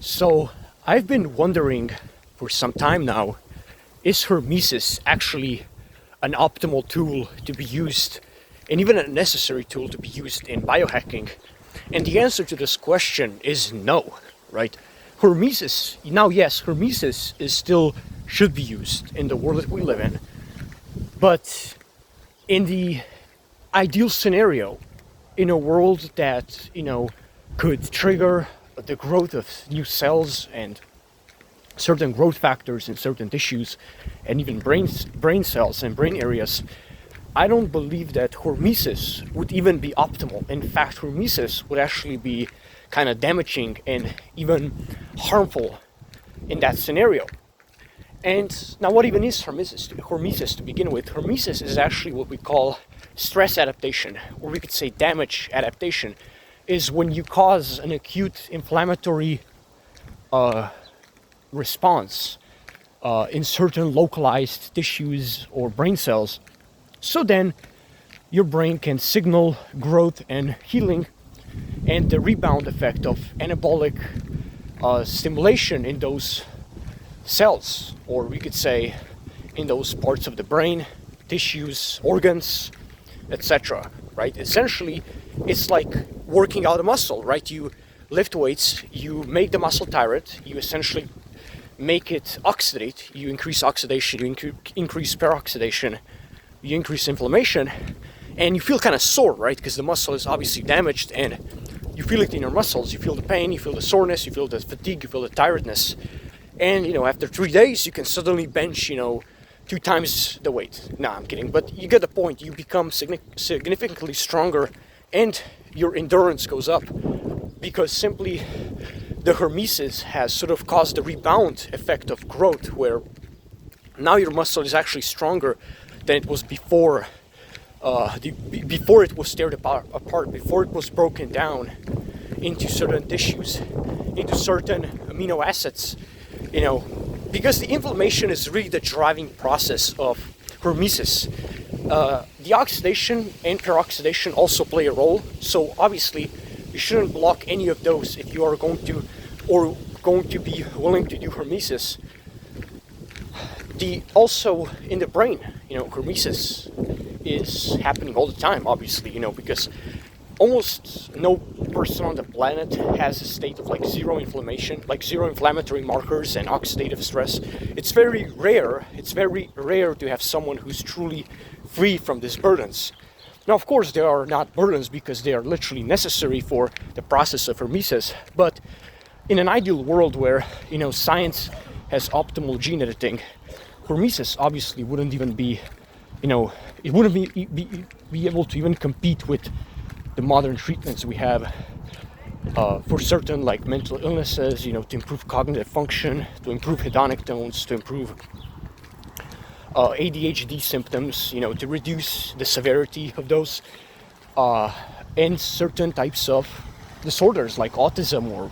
So I've been wondering for some time now, is hormesis actually an optimal tool to be used and even a necessary tool to be used in biohacking? And the answer to this question is no, right? Hormesis, now yes, hormesis is still should be used in the world that we live in, but in the ideal scenario, in a world that, could trigger the growth of new cells and certain growth factors in certain tissues and even brain cells and brain areas, I don't believe that hormesis would even be optimal. In fact, hormesis would actually be kind of damaging and even harmful in that scenario. And now what even is hormesis to begin with? Hormesis is actually what we call stress adaptation, or we could say damage adaptation, is when you cause an acute inflammatory response in certain localized tissues or brain cells. So then your brain can signal growth and healing and the rebound effect of anabolic stimulation in those cells, or we could say in those parts of the brain, tissues, organs, etc. Right? Essentially, it's like working out a muscle, right? You lift weights, you make the muscle tired, you essentially make it oxidate, you increase oxidation, you increase peroxidation, you increase inflammation, and you feel kind of sore, right? Because the muscle is obviously damaged and you feel it in your muscles, you feel the pain, you feel the soreness, you feel the fatigue, you feel the tiredness. And, after 3 days, you can suddenly bench, 2 times the weight. Nah, I'm kidding, but you get the point. You become significantly stronger and your endurance goes up because simply the hormesis has sort of caused the rebound effect of growth, where now your muscle is actually stronger than it was before. Before it was teared apart, before it was broken down into certain tissues, into certain amino acids, because the inflammation is really the driving process of hormesis. The oxidation and peroxidation also play a role, so obviously you shouldn't block any of those if you are going to be willing to do hormesis. Also in the brain, hormesis is happening all the time, obviously, because almost no person on the planet has a state of zero inflammation, zero inflammatory markers and oxidative stress. It's very rare to have someone who's truly free from these burdens. Now, of course, there are not burdens because they are literally necessary for the process of hormesis, but in an ideal world where, science has optimal gene editing, hormesis obviously wouldn't even be, it wouldn't be able to even compete with the modern treatments we have for certain mental illnesses, to improve cognitive function, to improve hedonic tones, to improve ADHD symptoms, to reduce the severity of those, and certain types of disorders like autism or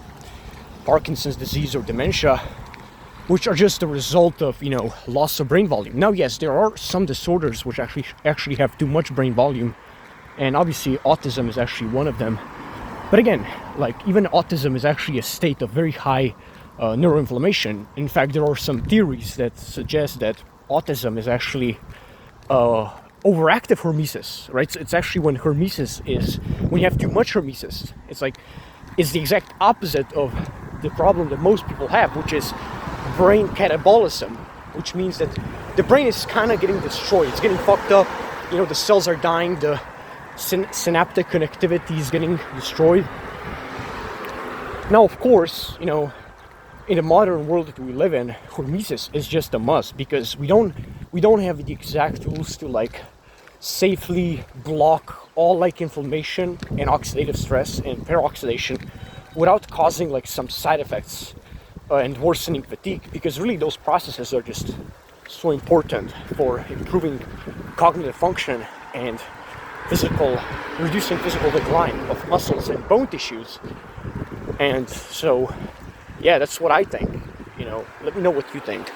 Parkinson's disease or dementia, which are just a result of, loss of brain volume. Now, yes, there are some disorders which actually have too much brain volume, and obviously autism is actually one of them. But again, even autism is actually a state of very high neuroinflammation. In fact, there are some theories that suggest that autism is actually overactive hormesis, right? So it's actually when you have too much hormesis. It's the exact opposite of the problem that most people have, which is brain catabolism, which means that the brain is kind of getting destroyed. It's getting fucked up. The cells are dying. The synaptic connectivity is getting destroyed. Now, of course, in the modern world that we live in, hormesis is just a must because we don't have the exact tools to safely block all inflammation and oxidative stress and peroxidation without causing some side effects and worsening fatigue, because really those processes are just so important for improving cognitive function and reducing physical decline of muscles and bone tissues. And so, yeah, that's what I think. Let me know what you think.